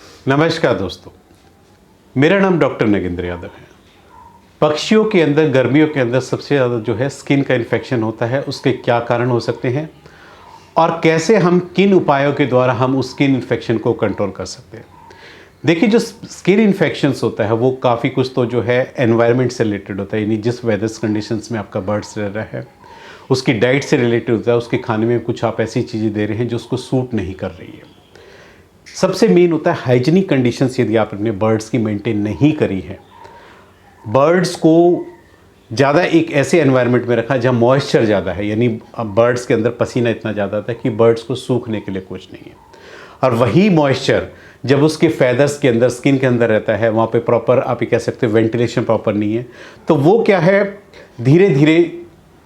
नमस्कार दोस्तों, मेरा नाम डॉक्टर नगेंद्र यादव है। पक्षियों के अंदर गर्मियों के अंदर सबसे ज़्यादा जो है स्किन का इन्फेक्शन होता है, उसके क्या कारण हो सकते हैं और कैसे हम किन उपायों के द्वारा हम उस स्किन इन्फेक्शन को कंट्रोल कर सकते हैं। देखिए, जो स्किन इन्फेक्शंस होता है वो काफ़ी कुछ तो जो है एनवायरनमेंट से रिलेटेड होता है, यानी जिस वेदर्स कंडीशंस में आपका बर्ड्स रह रहा है, उसकी डाइट से रिलेटेड होता है, उसके खाने में कुछ आप ऐसी चीज़ें दे रहे हैं जो उसको सूट नहीं कर रही है। सबसे मेन होता है हाइजीनिक कंडीशंस। यदि आप अपने बर्ड्स की मेंटेन नहीं करी है, बर्ड्स को ज़्यादा एक ऐसे एनवायरनमेंट में रखा जहाँ मॉइस्चर ज़्यादा है, यानी अब बर्ड्स के अंदर पसीना इतना ज़्यादा आता है कि बर्ड्स को सूखने के लिए कुछ नहीं है। और वही मॉइस्चर जब उसके फैदर्स के अंदर, स्किन के अंदर रहता है, वहाँ पे प्रॉपर आप ये कह सकते हो वेंटिलेशन प्रॉपर नहीं है, तो वो क्या है, धीरे धीरे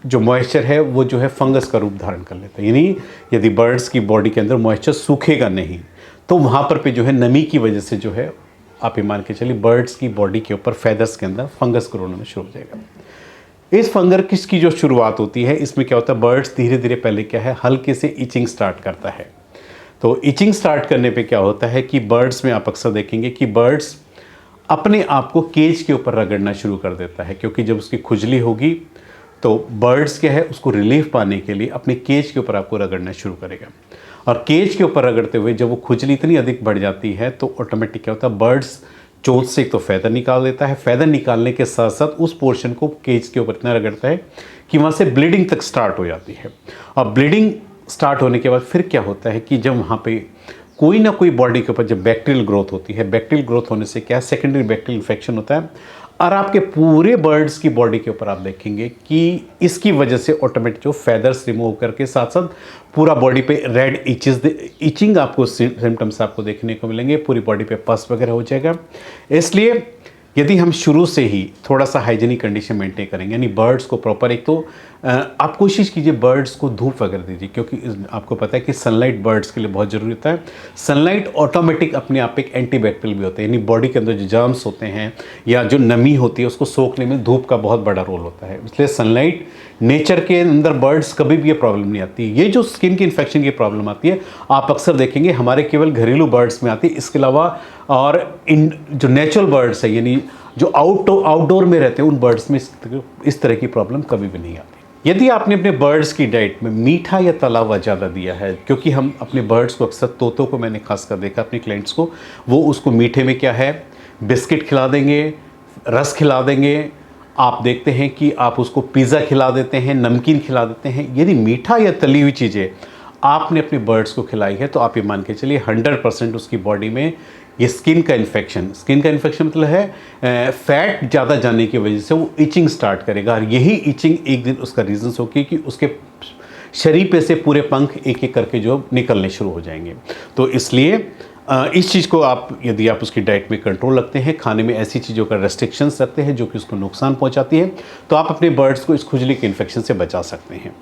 जो मॉइस्चर है वो जो है फंगस का रूप धारण कर लेता है। यानी यदि बर्ड्स की बॉडी के अंदर मॉइस्चर सूखेगा नहीं तो वहाँ पर पे जो है नमी की वजह से जो है आप ये मान के चलिए बर्ड्स की बॉडी के ऊपर फैदर्स के अंदर फंगस ग्रो होना शुरू हो जाएगा। इस फंगस की जो शुरुआत होती है, इसमें क्या होता है, बर्ड्स धीरे धीरे पहले क्या है, हल्के से इचिंग स्टार्ट करता है। तो इचिंग स्टार्ट करने पे क्या होता है कि बर्ड्स में आप अक्सर देखेंगे कि बर्ड्स अपने आप को केज के ऊपर रगड़ना शुरू कर देता है, क्योंकि जब उसकी खुजली होगी तो बर्ड्स क्या है, उसको रिलीफ पाने के लिए अपने केज के ऊपर आपको रगड़ना शुरू करेगा। और केज के ऊपर रगड़ते हुए जब वो खुजली इतनी अधिक बढ़ जाती है तो ऑटोमेटिक क्या होता है, बर्ड्स चोंच से तो फैदर निकाल देता है, फैदर निकालने के साथ साथ उस पोर्शन को केज के ऊपर इतना रगड़ता है कि वहाँ से ब्लीडिंग तक स्टार्ट हो जाती है। और ब्लीडिंग स्टार्ट होने के बाद फिर क्या होता है कि जब वहाँ पे कोई ना कोई बॉडी के ऊपर जब बैक्टीरियल ग्रोथ होती है, बैक्टीरियल ग्रोथ होने से क्या, सेकेंडरी बैक्टीरियल इन्फेक्शन होता है और आपके पूरे बर्ड्स की बॉडी के ऊपर आप देखेंगे कि इसकी वजह से ऑटोमेटिक जो फैदर्स रिमूव करके साथ साथ पूरा बॉडी पे रेड इचिंग आपको सिम्टम्स आपको देखने को मिलेंगे, पूरी बॉडी पे पस वगैरह हो जाएगा। इसलिए यदि हम शुरू से ही थोड़ा सा हाइजीनिक कंडीशन मेंटेन करेंगे, यानी बर्ड्स को प्रॉपर, एक तो आप कोशिश कीजिए बर्ड्स को धूप वगैरह दीजिए, क्योंकि आपको पता है कि सनलाइट बर्ड्स के लिए बहुत ज़रूरी होता है। सनलाइट ऑटोमेटिक अपने आप एक एंटीबैक्टीरियल भी होता है, यानी बॉडी के अंदर जो जर्म्स होते हैं या जो नमी होती है उसको सोखने में धूप का बहुत बड़ा रोल होता है। इसलिए सनलाइट, नेचर के अंदर बर्ड्स कभी भी ये प्रॉब्लम नहीं आती। ये जो स्किन की इन्फेक्शन की प्रॉब्लम आती है आप अक्सर देखेंगे हमारे केवल घरेलू बर्ड्स में आती है, इसके अलावा और इन जो नेचुरल बर्ड्स है, यानी जो आउटडोर में रहते हैं, उन बर्ड्स में इस तरह की प्रॉब्लम कभी भी नहीं आती। यदि आपने अपने बर्ड्स की डाइट में मीठा या तला हुआ ज़्यादा दिया है, क्योंकि हम अपने बर्ड्स को अक्सर, तोतों को मैंने खासकर देखा अपने क्लाइंट्स को, वो उसको मीठे में क्या है, बिस्किट खिला देंगे, रस खिला देंगे, आप देखते हैं कि आप उसको पिज़्ज़ा खिला देते हैं, नमकीन खिला देते हैं। यदि मीठा या तली हुई चीज़ें आपने अपने बर्ड्स को खिलाई है तो आप ये मान के चलिए 100% उसकी बॉडी में ये स्किन का इन्फेक्शन मतलब है फैट ज़्यादा जाने की वजह से वो इचिंग स्टार्ट करेगा। और यही इचिंग एक दिन उसका रीज़न्स होगी कि उसके शरीर पे से पूरे पंख एक एक करके जो निकलने शुरू हो जाएंगे। तो इसलिए इस चीज़ को आप, यदि आप उसकी डाइट में कंट्रोल रखते हैं, खाने में ऐसी चीज़ों का रेस्ट्रिक्शंस रखते हैं जो कि उसको नुकसान पहुंचाती है, तो आप अपने बर्ड्स को इस खुजली के इन्फेक्शन से बचा सकते हैं।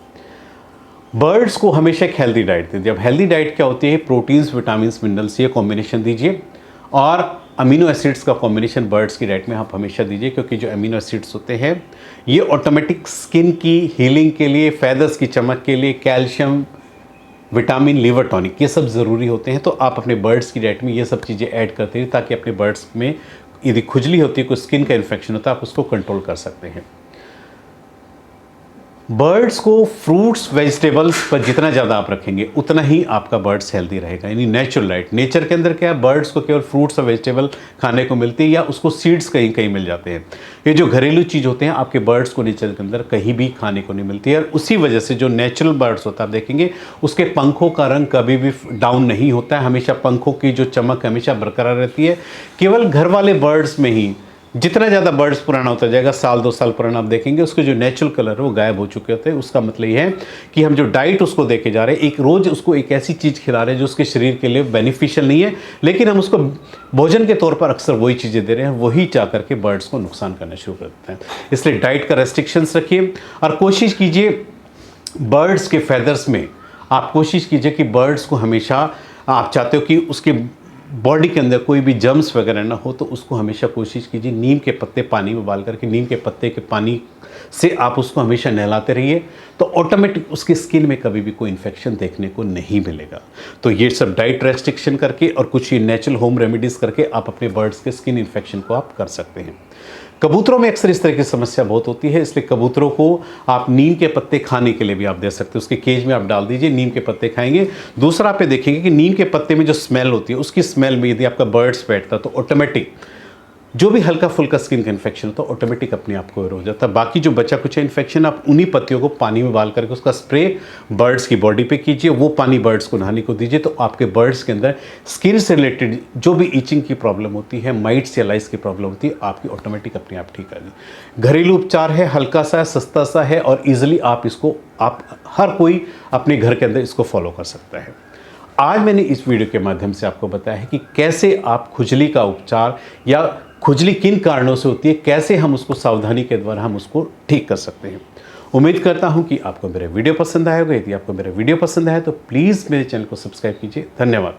बर्ड्स को हमेशा एक हेल्दी डाइट दीजिए। अब हेल्दी डाइट क्या होती है, प्रोटीन्स, विटामिन्स, मिनरल्स, ये कॉम्बिनेशन दीजिए और अमीनो एसिड्स का कॉम्बिनेशन बर्ड्स की डाइट में आप हमेशा दीजिए, क्योंकि जो अमीनो एसिड्स होते हैं ये ऑटोमेटिक स्किन की हीलिंग के लिए, फैदर्स की चमक के लिए, कैल्शियम, विटामिन, लिवर टॉनिक, ये सब ज़रूरी होते हैं। तो आप अपने बर्ड्स की डाइट में ये सब चीज़ें ऐड करते हैं ताकि अपने बर्ड्स में यदि खुजली होती है, कोई स्किन का इन्फेक्शन होता है, आप उसको कंट्रोल कर सकते हैं। बर्ड्स को फ्रूट्स, वेजिटेबल्स पर जितना ज़्यादा आप रखेंगे उतना ही आपका बर्ड्स हेल्दी रहेगा। यानी नेचुरल डाइट, नेचर के अंदर क्या है, बर्ड्स को केवल फ्रूट्स और वेजिटेबल खाने को मिलती है या उसको सीड्स कहीं कहीं मिल जाते हैं। ये जो घरेलू चीज़ होते हैं आपके बर्ड्स को नेचर के अंदर कहीं भी खाने को नहीं मिलती है। और उसी वजह से जो नेचुरल बर्ड्स होता है, आप देखेंगे उसके पंखों का रंग कभी भी डाउन नहीं होता है, हमेशा पंखों की जो चमक हमेशा बरकरार रहती है। केवल घर वाले बर्ड्स में ही जितना ज़्यादा बर्ड्स पुराना होता जाएगा, साल 2 साल पुराना, आप देखेंगे उसके जो नेचुरल कलर है वो गायब हो चुके होते हैं। उसका मतलब ये है कि हम जो डाइट उसको देके जा रहे हैं, एक रोज़ उसको एक ऐसी चीज़ खिला रहे हैं जो उसके शरीर के लिए बेनिफिशियल नहीं है, लेकिन हम उसको भोजन के तौर पर अक्सर वही चीज़ें दे रहे हैं, वही चाह करके बर्ड्स को नुकसान करना शुरू कर देते हैं। इसलिए डाइट का रेस्ट्रिक्शंस रखिए और कोशिश कीजिए बर्ड्स के फैदर्स में, आप कोशिश कीजिए कि बर्ड्स को हमेशा, आप चाहते हो कि उसके बॉडी के अंदर कोई भी जर्म्स वगैरह ना हो, तो उसको हमेशा कोशिश कीजिए नीम के पत्ते पानी में उबाल करके, नीम के पत्ते के पानी से आप उसको हमेशा नहलाते रहिए, तो ऑटोमेटिक उसकी स्किन में कभी भी कोई इन्फेक्शन देखने को नहीं मिलेगा। तो ये सब डाइट रेस्ट्रिक्शन करके और कुछ ये नेचुरल होम रेमेडीज़ करके आप अपने बर्ड्स के स्किन इन्फेक्शन को आप कर सकते हैं। कबूतरों में अक्सर इस तरह की समस्या बहुत होती है, इसलिए कबूतरों को आप नीम के पत्ते खाने के लिए भी आप दे सकते हैं। उसके केज में आप डाल दीजिए, नीम के पत्ते खाएंगे। दूसरा आप ये देखेंगे कि नीम के पत्ते में जो स्मेल होती है, उसकी स्मेल में यदि आपका बर्ड्स बैठता है तो ऑटोमेटिक जो भी हल्का फुल्का स्किन का इन्फेक्शन होता है ऑटोमेटिक अपने आप को हो जाता है। बाकी जो बचा कुछ इन्फेक्शन, आप उन्हीं पत्तियों को पानी में उबाल करके उसका स्प्रे बर्ड्स की बॉडी पे कीजिए, वो पानी बर्ड्स को नहाने को दीजिए, तो आपके बर्ड्स के अंदर स्किन से रिलेटेड जो भी ईचिंग की प्रॉब्लम होती है, माइट्स या लाइस की प्रॉब्लम होती है, आपकी ऑटोमेटिक अपने आप ठीक आ जाएगी। घरेलू उपचार है, हल्का सा है, सस्ता सा है और ईजिली आप इसको हर कोई अपने घर के अंदर इसको फॉलो कर सकता है। आज मैंने इस वीडियो के माध्यम से आपको बताया है कि कैसे आप खुजली का उपचार या खुजली किन कारणों से होती है, कैसे हम उसको सावधानी के द्वारा हम उसको ठीक कर सकते हैं। उम्मीद करता हूं कि आपको मेरा वीडियो पसंद आया होगा। यदि आपको मेरा वीडियो पसंद आया तो प्लीज़ मेरे चैनल को सब्सक्राइब कीजिए। धन्यवाद।